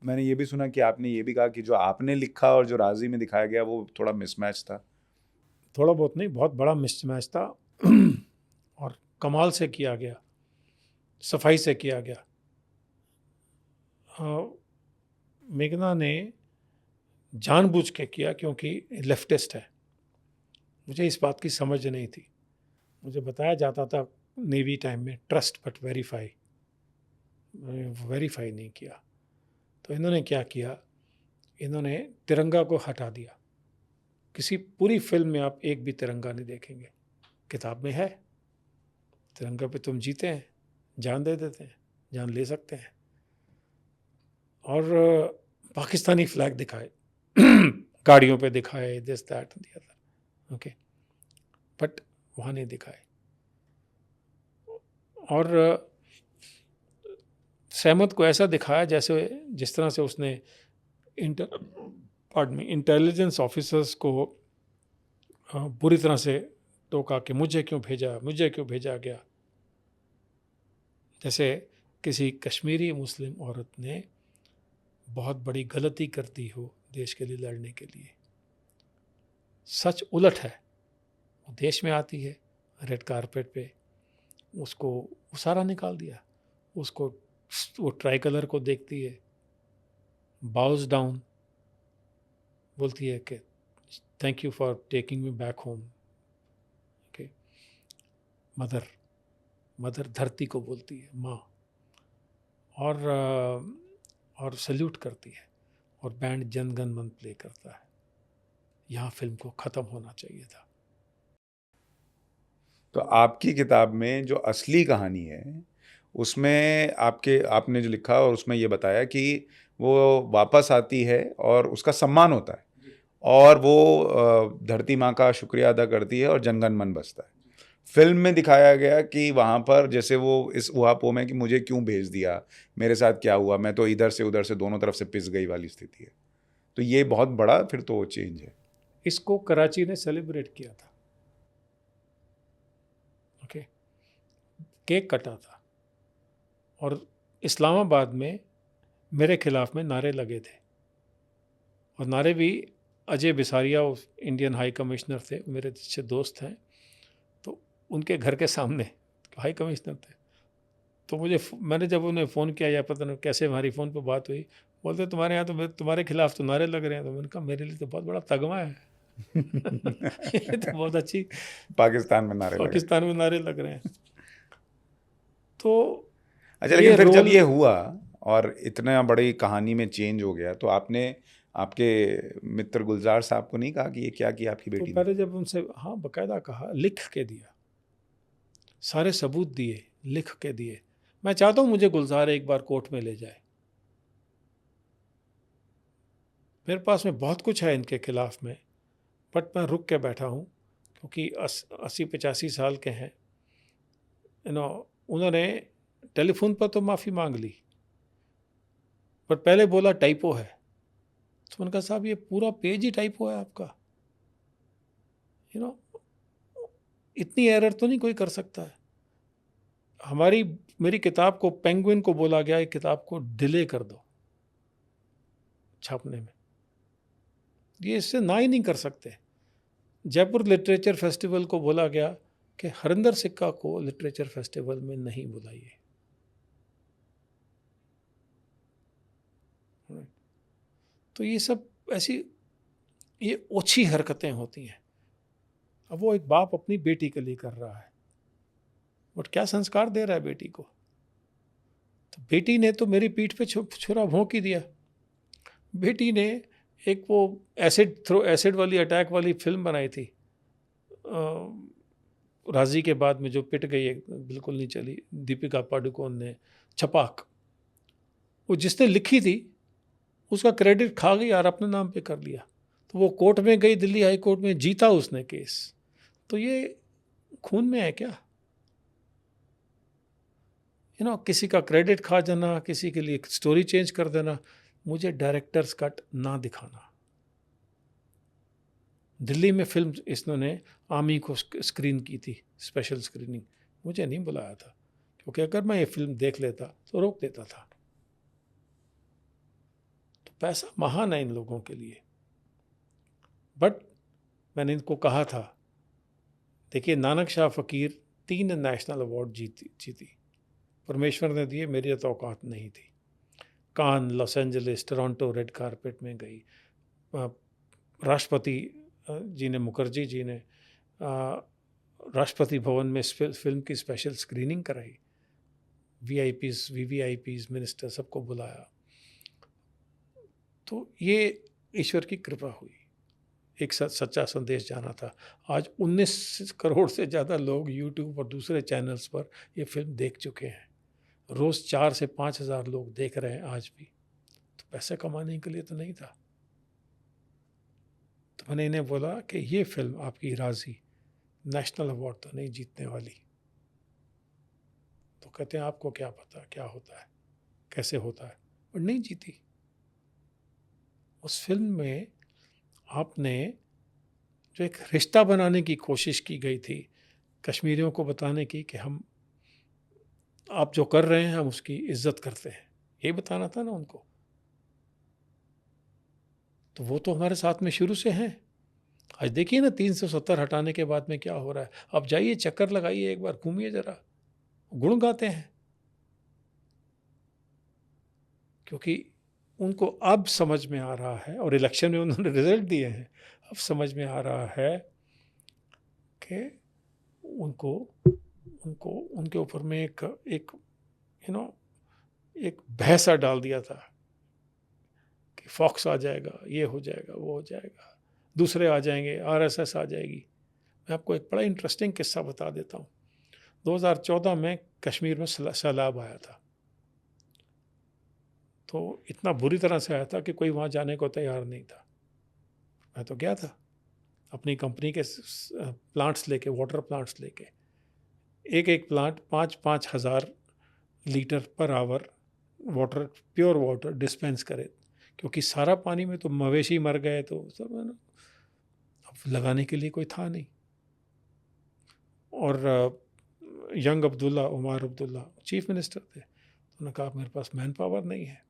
मैंने ये भी सुना कि आपने ये भी कहा कि जो आपने लिखा और जो राजी में दिखाया गया वो थोड़ा मिसमैच था। थोड़ा बहुत नहीं, बहुत बड़ा मिसमैच था। और कमाल से किया गया, सफाई से किया गया। अ, मेघना ने जानबूझ के किया क्योंकि लेफ्टिस्ट है। मुझे इस बात की समझ नहीं थी। मुझे बताया जाता था नेवी टाइम में, ट्रस्ट बट वेरीफाई। वेरीफाई नहीं किया। तो इन्होंने क्या किया, इन्होंने तिरंगा को हटा दिया। किसी पूरी फिल्म में आप एक भी तिरंगा नहीं देखेंगे। किताब में है, तिरंगा पे तुम जीते हैं, जान दे देते हैं, जान ले सकते हैं। और पाकिस्तानी फ्लैग दिखाए, गाड़ियों पे दिखाए, this that the other, okay, but वहाँ नहीं दिखाए। और सहमत को ऐसा दिखाया जैसे, जिस तरह से उसने इंटेलिजेंस ऑफिसर्स को बुरी तरह से टोका कि मुझे क्यों भेजा गया। जैसे किसी कश्मीरी मुस्लिम औरत ने बहुत बड़ी गलती कर दी हो देश के लिए लड़ने के लिए। सच उलट है। वो देश में आती है, रेड कारपेट पे उसको वो सारा निकाल दिया। उसको, वो ट्राई कलर को देखती है, बाउज डाउन, बोलती है कि thank you for taking me back home. Okay, mother, mother धरती को बोलती है माँ। और सल्यूट करती है, और बैंड जन गण मन प्ले करता है। यहाँ फिल्म को ख़त्म होना चाहिए था। तो आपकी किताब में जो असली कहानी है उसमें आपने जो लिखा और उसमें ये बताया कि वो वापस आती है और उसका सम्मान होता है और वो धरती माँ का शुक्रिया अदा करती है और जनगण मन बसता है। फिल्म में दिखाया गया कि वहाँ पर जैसे वो इस ऊहापोह में कि मुझे क्यों भेज दिया, मेरे साथ क्या हुआ, मैं तो इधर से उधर से दोनों तरफ से पिस गई वाली स्थिति है। तो ये बहुत बड़ा फिर तो चेंज है। इसको कराची ने सेलिब्रेट किया था। ओके, केक कटा था, और इस्लामाबाद में मेरे खिलाफ में नारे लगे थे। और नारे भी, अजय बिसारिया उस इंडियन हाई कमिश्नर थे, मेरे अच्छे दोस्त हैं, तो उनके घर के सामने हाई कमिश्नर थे। तो मैंने जब उन्हें फ़ोन किया, या पता नहीं कैसे हमारी फ़ोन पर बात हुई, बोलते तुम्हारे यहाँ तो तुम्हारे खिलाफ तो नारे लग रहे हैं। तो मैंने कहा मेरे लिए तो बहुत बड़ा तगमा है। ये तो बहुत अच्छी, पाकिस्तान में नारे लगे। पाकिस्तान में नारे लग रहे हैं। तो अच्छा, लेकिन ये फिर जब रोल, ये हुआ और इतना बड़ी कहानी में चेंज हो गया तो आपने आपके मित्र गुलजार साहब को नहीं कहा कि ये क्या किया आपकी तो बेटी ने? मैंने जब उनसे, हाँ बकायदा कहा, लिख के दिया, सारे सबूत दिए, लिख के दिए। मैं चाहता हूँ मुझे गुलजार एक बार कोर्ट में ले जाए। मेरे पास में बहुत कुछ है इनके खिलाफ में, बट मैं रुक के बैठा हूँ क्योंकि 80-85 साल के हैं। उन्होंने टेलीफोन पर तो माफ़ी मांग ली, पर पहले बोला टाइपो है। तो मैंने कहा साहब ये पूरा पेज ही टाइपो है आपका। यू नो इतनी एरर तो नहीं कोई कर सकता है। मेरी किताब को, पेंगुइन को बोला गया, एक किताब को डिले कर दो छापने में। ये इससे ना ही नहीं कर सकते। जयपुर लिटरेचर फेस्टिवल को बोला गया कि हरिंदर सिक्का को लिटरेचर फेस्टिवल में नहीं बुलाइए। तो ये सब ऐसी, ये ओछी हरकतें होती हैं। अब वो एक बाप अपनी बेटी के लिए कर रहा है, बट क्या संस्कार दे रहा है बेटी को। तो बेटी ने तो मेरी पीठ पे छुरा भोंक ही दिया। बेटी ने एक वो एसिड वाली, अटैक वाली फिल्म बनाई थी, राजी के बाद में, जो पिट गई, बिल्कुल नहीं चली, दीपिका पादुकोण ने, छपाक। वो जिसने लिखी थी उसका क्रेडिट खा गई और अपने नाम पे कर लिया। तो वो कोर्ट में गई, दिल्ली हाई कोर्ट में, जीता उसने केस। तो ये खून में है क्या? किसी का क्रेडिट खा जाना, किसी के लिए स्टोरी चेंज कर देना। मुझे डायरेक्टर्स कट ना दिखाना। दिल्ली में फिल्म इसने आमी को स्क्रीन की थी, स्पेशल स्क्रीनिंग। मुझे नहीं बुलाया था, क्योंकि अगर मैं ये फिल्म देख लेता तो रोक देता था। पैसा महान है इन लोगों के लिए। बट मैंने इनको कहा था, देखिए नानक शाह फ़कीर 3 नेशनल अवार्ड जीती, परमेश्वर ने दिए, मेरी तो औकात नहीं थी। Cannes, Los Angeles, Toronto red carpet में गई। राष्ट्रपति जी ने, मुखर्जी जी ने राष्ट्रपति भवन में फिल्म की स्पेशल स्क्रीनिंग कराई। VIPs, VVIPs, मिनिस्टर सबको बुलाया। तो ये ईश्वर की कृपा हुई। एक सच्चा संदेश जाना था। आज 19 करोड़ से ज़्यादा लोग यूट्यूब और दूसरे चैनल्स पर ये फिल्म देख चुके हैं। रोज़ 4 से 5 हज़ार लोग देख रहे हैं आज भी। तो पैसे कमाने के लिए तो नहीं था। तो मैंने इन्हें बोला कि ये फिल्म आपकी राज़ी नेशनल अवार्ड तो नहीं जीतने वाली। तो कहते हैं आपको क्या पता क्या होता है, कैसे होता है, और नहीं जीती। उस फिल्म में आपने जो एक रिश्ता बनाने की कोशिश की गई थी कश्मीरियों को बताने की कि हम, आप जो कर रहे हैं हम उसकी इज्जत करते हैं, ये बताना था ना उनको। तो वो तो हमारे साथ में शुरू से हैं। आज देखिए ना 370 हटाने के बाद में क्या हो रहा है। अब जाइए, चक्कर लगाइए, एक बार घूमिए जरा, गुण गाते हैं। क्योंकि उनको अब समझ में आ रहा है, और इलेक्शन में उन्होंने रिजल्ट दिए हैं, अब समझ में आ रहा है कि उनको उनको उनके ऊपर में एक एक भैंसा डाल दिया था कि फॉक्स आ जाएगा, ये हो जाएगा, वो हो जाएगा, दूसरे आ जाएंगे, RSS आ जाएगी। मैं आपको एक बड़ा इंटरेस्टिंग किस्सा बता देता हूँ। 2014 में कश्मीर में सैलाब आया था। तो इतना बुरी तरह से आया था कि कोई वहाँ जाने को तैयार नहीं था। मैं तो गया था अपनी कंपनी के प्लांट्स लेके, वाटर प्लांट्स लेके। एक प्लांट 5-5 हज़ार litre per hour water, pure water dispense करे, क्योंकि सारा पानी में तो मवेशी मर गए, तो सब है ना, अब लगाने के लिए कोई था नहीं। और young Abdullah, Omar Abdullah chief minister थे। तो उन्होंने कहा मेरे पास मैन पावर नहीं है।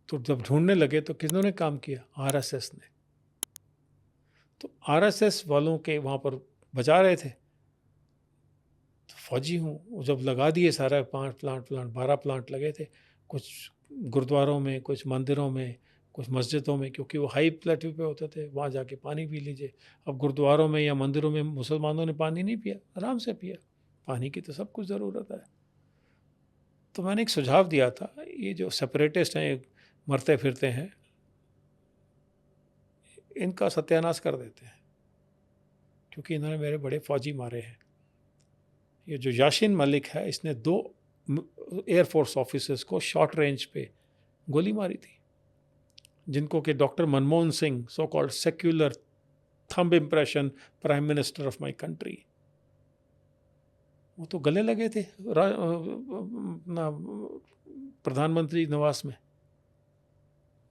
तो जब ढूंढने लगे तो किन्होंने काम किया? RSS ने। तो RSS वालों के वहाँ पर बचा रहे थे। तो फौजी हूँ, जब लगा दिए सारा प्लांट 12 प्लांट लगे थे, कुछ गुरुद्वारों में, कुछ मंदिरों में, कुछ मस्जिदों में, क्योंकि वो हाई प्लेट्यू पे होते थे, वहाँ जाके पानी पी लीजिए। अब गुरुद्वारों में या मंदिरों में मुसलमानों ने पानी नहीं पिया, आराम से पिया। पानी की तो सब कुछ ज़रूरत है। तो मैंने एक सुझाव दिया था, ये जो सेपरेटिस्ट हैं, मरते फिरते हैं, इनका सत्यानाश कर देते हैं, क्योंकि इन्होंने मेरे बड़े फौजी मारे हैं। ये जो याशीन मलिक है, इसने 2 एयरफोर्स ऑफिसर्स को शॉर्ट रेंज पे गोली मारी थी, जिनको कि doctor Manmohan Singh, so called secular thumb impression prime minister of my country, वो तो गले लगे थे प्रधानमंत्री निवास में।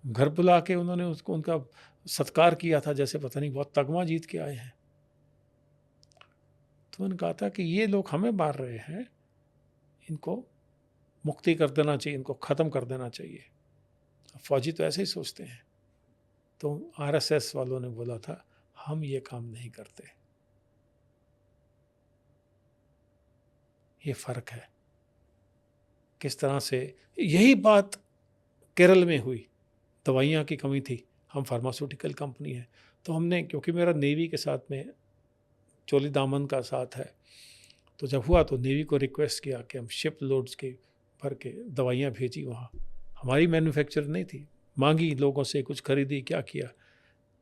घर बुला के उन्होंने उसको, उनका सत्कार किया था जैसे पता नहीं बहुत तगमा जीत के आए हैं। तो उन्होंने कहा था कि ये लोग हमें मार रहे हैं, इनको मुक्ति कर देना चाहिए, इनको ख़त्म कर देना चाहिए। फौजी तो ऐसे ही सोचते हैं। तो RSS वालों ने बोला था हम ये काम नहीं करते। ये फ़र्क है। किस तरह से यही बात केरल में हुई, दवाइयाँ की कमी थी, हम फार्मास्यूटिकल कंपनी है, तो हमने, क्योंकि मेरा नेवी के साथ में चोली दामन का साथ है, तो जब हुआ तो नेवी को रिक्वेस्ट किया कि हम शिप लोड्स के भर के दवाइयाँ भेजी वहाँ। हमारी मैन्युफैक्चर नहीं थी, मांगी लोगों से, कुछ खरीदी, क्या किया,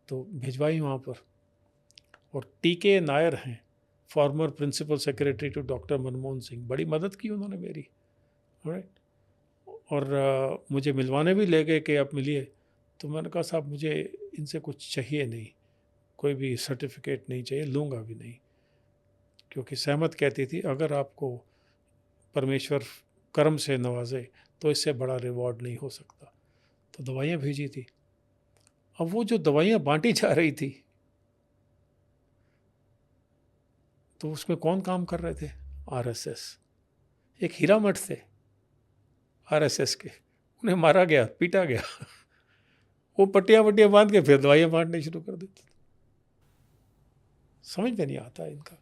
तो भिजवाई वहाँ पर। और TK नायर हैं, former principal secretary to doctor Manmohan Singh, बड़ी मदद की उन्होंने मेरी। राइट। और मुझे मिलवाने भी ले गए कि आप मिलिए। तो मैंने कहा साहब मुझे इनसे कुछ चाहिए नहीं, कोई भी सर्टिफिकेट नहीं चाहिए, लूँगा भी नहीं। क्योंकि सहमत कहती थी अगर आपको परमेश्वर कर्म से नवाजे तो इससे बड़ा रिवॉर्ड नहीं हो सकता। तो दवाइयाँ भेजी थी। अब वो जो दवाइयाँ बांटी जा रही थी, तो उसमें कौन काम कर रहे थे? RSS। एक हीरामठ थे RSS के, उन्हें मारा गया, पीटा गया। वो पट्टियाँ वट्टियाँ बांध के फिर दवाइयाँ बांटनी शुरू कर देते थे। समझ में नहीं आता इनका।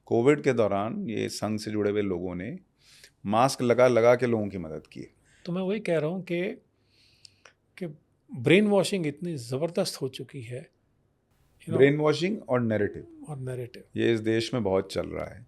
कोविड के दौरान ये संघ से जुड़े हुए लोगों ने मास्क लगा लगा के लोगों की मदद की। तो मैं वही कह रहा हूँ कि ब्रेन वॉशिंग इतनी ज़बरदस्त हो चुकी है, ब्रेन वॉशिंग और नैरेटिव, और नैरेटिव। ये इस देश में बहुत चल रहा है।